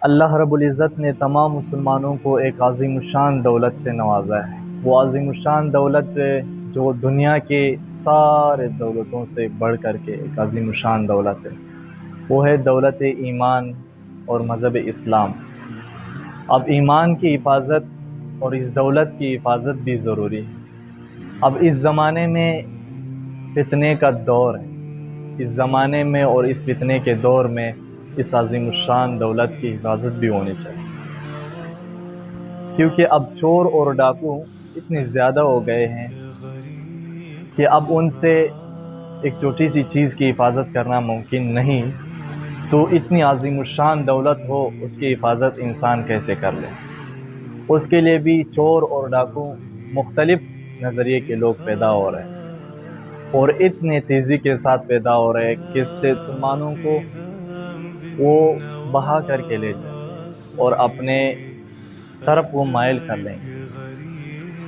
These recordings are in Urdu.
اللہ رب العزت نے تمام مسلمانوں کو ایک عظیم الشان دولت سے نوازا ہے۔ وہ عظیم الشان دولت جو دنیا کے سارے دولتوں سے بڑھ کر کے ایک عظیم الشان دولت ہے، وہ ہے دولت ایمان اور مذہب اسلام۔ اب ایمان کی حفاظت اور اس دولت کی حفاظت بھی ضروری ہے۔ اب اس زمانے میں فتنے کا دور ہے، اس زمانے میں اور اس فتنے کے دور میں اس عظیم الشان دولت کی حفاظت بھی ہونی چاہیے، کیونکہ اب چور اور ڈاکو اتنے زیادہ ہو گئے ہیں کہ اب ان سے ایک چھوٹی سی چیز کی حفاظت کرنا ممکن نہیں، تو اتنی عظیم الشان دولت ہو اس کی حفاظت انسان کیسے کر لے؟ اس کے لیے بھی چور اور ڈاکو مختلف نظریے کے لوگ پیدا ہو رہے ہیں، اور اتنے تیزی کے ساتھ پیدا ہو رہے ہیں کہ اس سے مسلمانوں کو وہ بہا کر کے لے جائیں اور اپنے طرف وہ مائل کر لیں گے۔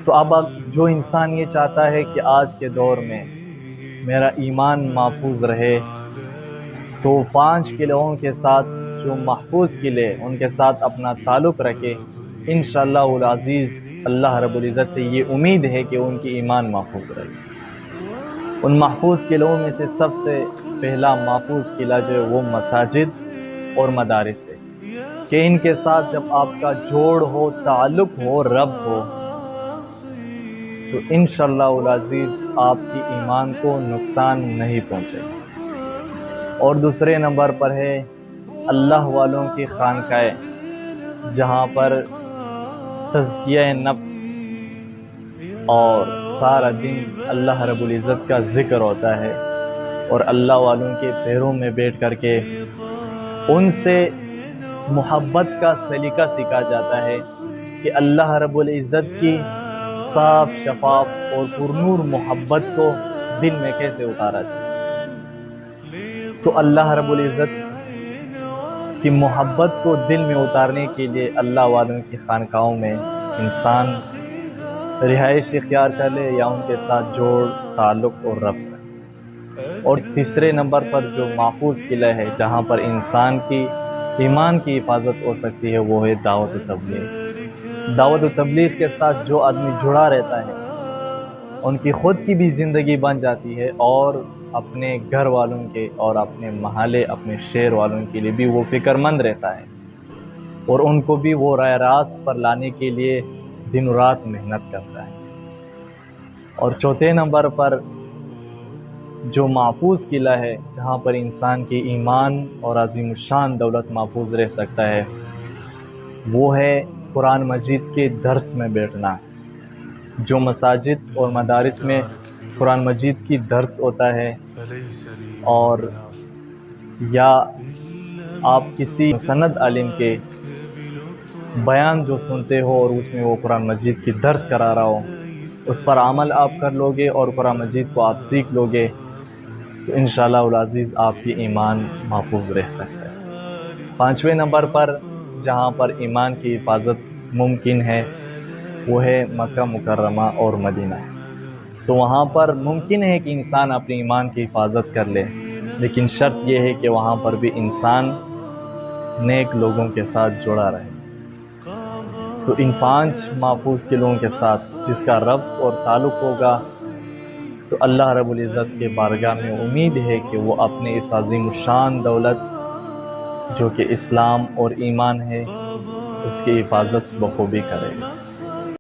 تو اب جو انسان یہ چاہتا ہے کہ آج کے دور میں میرا ایمان محفوظ رہے، تو 5 قلعوں کے ساتھ جو محفوظ قلعے ان کے ساتھ اپنا تعلق رکھے، انشاءاللہ العزیز اللہ رب العزت سے یہ امید ہے کہ ان کی ایمان محفوظ رہے۔ ان محفوظ قلعوں میں سے سب سے پہلا محفوظ قلعہ جو ہے وہ مساجد اور مدارس ہے، کہ ان کے ساتھ جب آپ کا جوڑ ہو، تعلق ہو، رب ہو، تو انشاءاللہ العزیز آپ کی ایمان کو نقصان نہیں پہنچے گا۔ اور دوسرے نمبر پر ہے اللہ والوں کی خانقاہیں، جہاں پر تزکیہ نفس اور سارا دن اللہ رب العزت کا ذکر ہوتا ہے، اور اللہ والوں کے پیروں میں بیٹھ کر کے ان سے محبت کا سلیقہ سیکھا جاتا ہے کہ اللہ رب العزت کی صاف شفاف اور پرنور محبت کو دل میں کیسے اتارا جائے۔ تو اللہ رب العزت کی محبت کو دل میں اتارنے کے لیے اللہ والوں کی خانقاہوں میں انسان رہائش اختیار کر لے یا ان کے ساتھ جوڑ، تعلق اور ربط رکھے۔ اور تیسرے نمبر پر جو محفوظ قلعہ ہے جہاں پر انسان کی ایمان کی حفاظت ہو سکتی ہے، وہ ہے دعوت و تبلیغ۔ دعوت و تبلیغ کے ساتھ جو آدمی جڑا رہتا ہے، ان کی خود کی بھی زندگی بن جاتی ہے، اور اپنے گھر والوں کے اور اپنے محلے، اپنے شہر والوں کے لیے بھی وہ فکر مند رہتا ہے، اور ان کو بھی وہ راہ راست پر لانے کے لیے دن رات محنت کرتا ہے۔ اور چوتھے نمبر پر جو محفوظ قلعہ ہے جہاں پر انسان کی ایمان اور عظیم الشان دولت محفوظ رہ سکتا ہے، وہ ہے قرآن مجید کے درس میں بیٹھنا۔ جو مساجد اور مدارس میں قرآن مجید کی درس ہوتا ہے، اور یا آپ کسی مسند عالم کے بیان جو سنتے ہو اور اس میں وہ قرآن مجید کی درس کرا رہا ہو، اس پر عمل آپ کر لو گے اور قرآن مجید کو آپ سیکھ لو گے، تو انشاءاللہ العزیز آپ کی ایمان محفوظ رہ سکتا ہے۔ 5ویں نمبر پر جہاں پر ایمان کی حفاظت ممکن ہے، وہ ہے مکہ مکرمہ اور مدینہ۔ تو وہاں پر ممکن ہے کہ انسان اپنی ایمان کی حفاظت کر لے، لیکن شرط یہ ہے کہ وہاں پر بھی انسان نیک لوگوں کے ساتھ جڑا رہے۔ تو ان 5 محفوظ قلعوں کے ساتھ جس کا ربط اور تعلق ہوگا، تو اللہ رب العزت کے بارگاہ میں امید ہے کہ وہ اپنے اس عظیم الشان دولت جو کہ اسلام اور ایمان ہے، اس کی حفاظت بخوبی کرے گا۔